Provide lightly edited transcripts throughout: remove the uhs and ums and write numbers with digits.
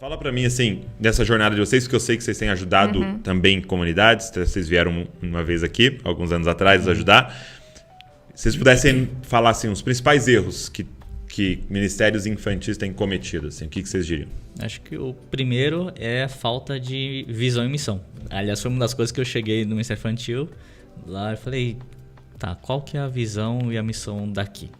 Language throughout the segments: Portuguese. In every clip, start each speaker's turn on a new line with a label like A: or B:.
A: Fala pra mim, assim, dessa jornada de vocês, que eu sei que vocês têm ajudado também comunidades. Vocês vieram uma vez aqui, alguns anos atrás, ajudar. Se vocês pudessem falar, assim, os principais erros que ministérios infantis têm cometido, assim, o que vocês diriam?
B: Acho que o primeiro é a falta de visão e missão. Aliás, foi uma das coisas que eu cheguei no Ministério Infantil. Lá eu falei, tá, qual que é a visão e a missão daqui?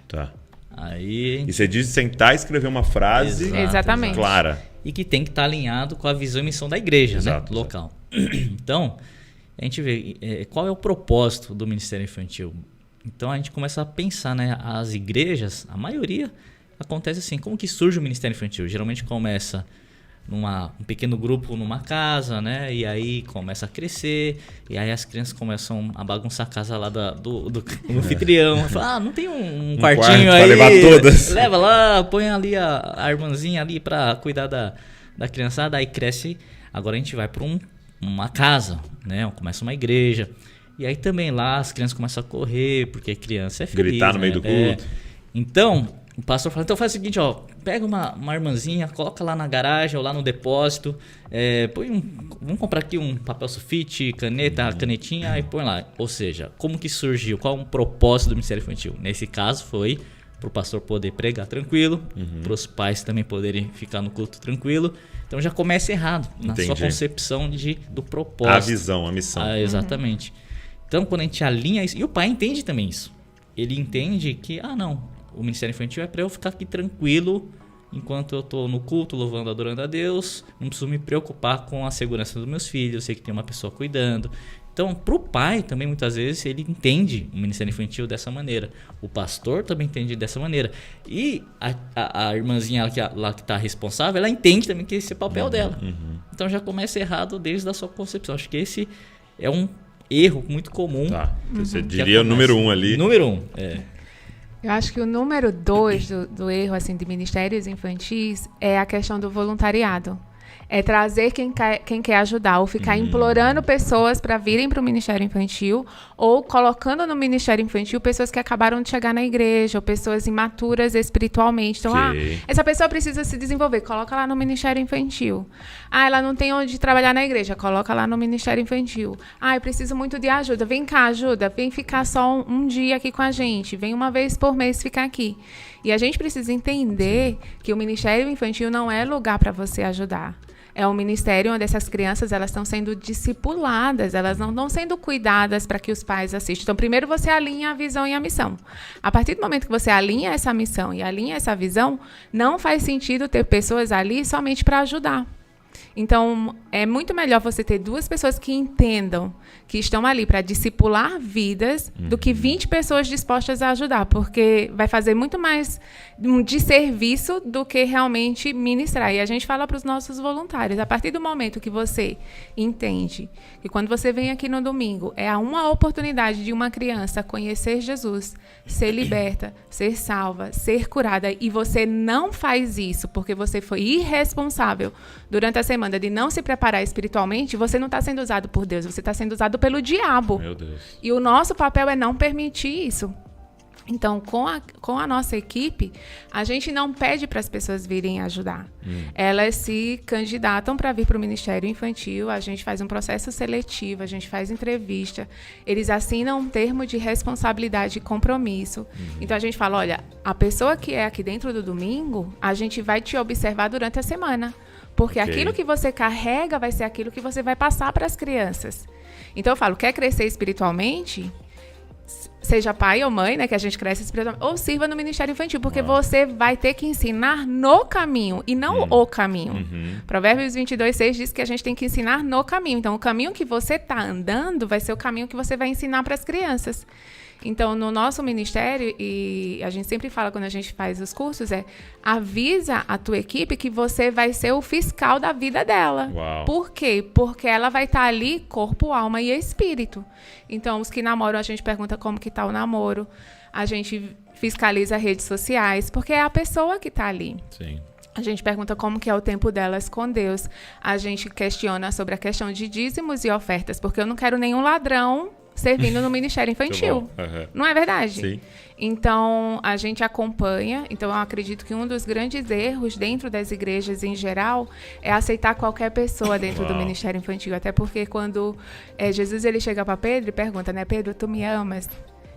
A: Tá.
B: Aí...
A: E você diz sentar e escrever uma frase
C: Exatamente.
A: clara.
B: E que tem que estar alinhado com a visão e missão da igreja,
A: Exato,
B: né? Local. Então, a gente vê qual é o propósito do Ministério Infantil. Então, a gente começa a pensar, né? As igrejas, a maioria, acontece assim. Como que surge o Ministério Infantil? Geralmente começa um pequeno grupo numa casa, né? E aí começa a crescer. E aí as crianças começam a bagunçar a casa lá do anfitrião. Fala, não tem um quartinho
A: quarto
B: aí?
A: pra levar todas.
B: Leva lá, põe ali a irmãzinha ali pra cuidar da criançada. Aí cresce. Agora a gente vai pra uma casa, né? Começa uma igreja. E aí também lá as crianças começam a correr, porque criança é feliz.
A: Gritar no meio do culto.
B: Então, o pastor fala, então faz o seguinte, ó, pega uma irmãzinha, coloca lá na garagem ou lá no depósito, vamos comprar aqui um papel sulfite, caneta, canetinha e põe lá. Ou seja, como que surgiu? Qual é o propósito do Ministério Infantil? Nesse caso foi para o pastor poder pregar tranquilo, para os pais também poderem ficar no culto tranquilo. Então já começa errado na sua concepção do propósito.
A: A visão, a missão.
B: Exatamente. Então quando a gente alinha isso, e o pai entende também isso. Ele entende que, o Ministério Infantil é para eu ficar aqui tranquilo enquanto eu estou no culto, louvando, adorando a Deus. Não preciso me preocupar com a segurança dos meus filhos. Eu sei que tem uma pessoa cuidando. Então, para o pai também, muitas vezes, ele entende o Ministério Infantil dessa maneira. O pastor também entende dessa maneira. E a irmãzinha lá que está responsável, ela entende também que esse é o papel dela. Então, já começa errado desde a sua concepção. Acho que esse é um erro muito comum.
A: Tá. Você diria o número 1 ali.
B: Número 1,
C: Eu acho que o número 2 do erro assim, de ministérios infantis é a questão do voluntariado. É trazer quem quer ajudar, ou ficar implorando pessoas para virem para o Ministério Infantil, ou colocando no Ministério Infantil pessoas que acabaram de chegar na igreja, ou pessoas imaturas espiritualmente. Então, essa pessoa precisa se desenvolver, coloca lá no Ministério Infantil. Ela não tem onde trabalhar na igreja, coloca lá no Ministério Infantil. Eu preciso muito de ajuda, vem cá, ajuda, vem ficar só um dia aqui com a gente, vem uma vez por mês ficar aqui. E a gente precisa entender que o Ministério Infantil não é lugar para você ajudar. É um ministério onde essas crianças elas estão sendo discipuladas, elas não estão sendo cuidadas para que os pais assistam. Então, primeiro você alinha a visão e a missão. A partir do momento que você alinha essa missão e alinha essa visão, não faz sentido ter pessoas ali somente para ajudar. Então, é muito melhor você ter 2 pessoas que entendam que estão ali para discipular vidas do que 20 pessoas dispostas a ajudar, porque vai fazer muito mais um desserviço do que realmente ministrar. E a gente fala para os nossos voluntários, a partir do momento que você entende que quando você vem aqui no domingo, é uma oportunidade de uma criança conhecer Jesus, ser liberta, ser salva, ser curada, e você não faz isso porque você foi irresponsável durante a semana de não se preparar espiritualmente, você não está sendo usado por Deus, você está sendo usado pelo diabo.
A: Meu Deus.
C: E o nosso papel é não permitir isso. Então, com a nossa equipe, a gente não pede para as pessoas virem ajudar. Elas se candidatam para vir para o Ministério Infantil, a gente faz um processo seletivo, a gente faz entrevista, eles assinam um termo de responsabilidade e compromisso. Então, a gente fala, olha, a pessoa que é aqui dentro do domingo, a gente vai te observar durante a semana. Porque aquilo que você carrega vai ser aquilo que você vai passar para as crianças. Então, eu falo, quer crescer espiritualmente? Seja pai ou mãe, né, que a gente cresce espiritualmente, ou sirva no Ministério Infantil, porque você vai ter que ensinar no caminho e não o caminho. Provérbios 22:6 diz que a gente tem que ensinar no caminho. Então, o caminho que você está andando vai ser o caminho que você vai ensinar para as crianças. Então, no nosso ministério, e a gente sempre fala quando a gente faz os cursos, avisa a tua equipe que você vai ser o fiscal da vida dela.
A: Uau.
C: Por quê? Porque ela vai estar ali corpo, alma e espírito. Então, os que namoram, a gente pergunta como que está o namoro. A gente fiscaliza redes sociais, porque é a pessoa que está ali.
A: Sim.
C: A gente pergunta como que é o tempo delas com Deus. A gente questiona sobre a questão de dízimos e ofertas, porque eu não quero nenhum ladrão servindo no Ministério Infantil.
A: Uhum.
C: Não é verdade?
A: Sim.
C: Então, a gente acompanha. Então, eu acredito que um dos grandes erros dentro das igrejas em geral é aceitar qualquer pessoa dentro do Ministério Infantil. Até porque quando Jesus ele chega para Pedro e pergunta, né? Pedro, tu me amas?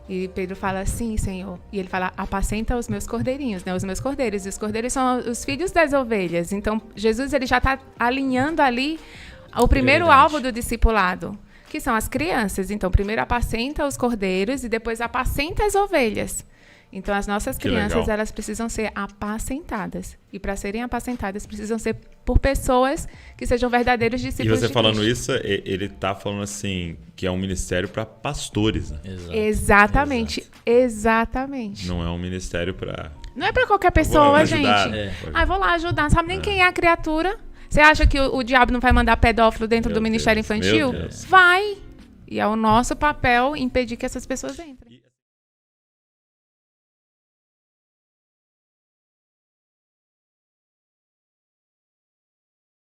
C: E Pedro fala, sim, Senhor. E ele fala, apacenta os meus cordeirinhos, né? Os meus cordeiros. E os cordeiros são os filhos das ovelhas. Então, Jesus ele já está alinhando ali o primeiro alvo do discipulado, que são as crianças. Então, primeiro apacenta os cordeiros e depois apacenta as ovelhas. Então, as nossas crianças, elas precisam ser apacentadas. E para serem apacentadas, precisam ser por pessoas que sejam verdadeiros discípulos de Cristo.
A: E você falando isso, ele tá falando assim, que é um ministério para pastores, né?
C: Exatamente. Exatamente.
A: Não é um ministério para...
C: Não é para qualquer pessoa, gente.
A: Vou
C: lá ajudar. Não sabe nem quem é a criatura. Você acha que o diabo não vai mandar pedófilo dentro do Ministério Infantil? Vai. E é o nosso papel impedir que essas pessoas entrem.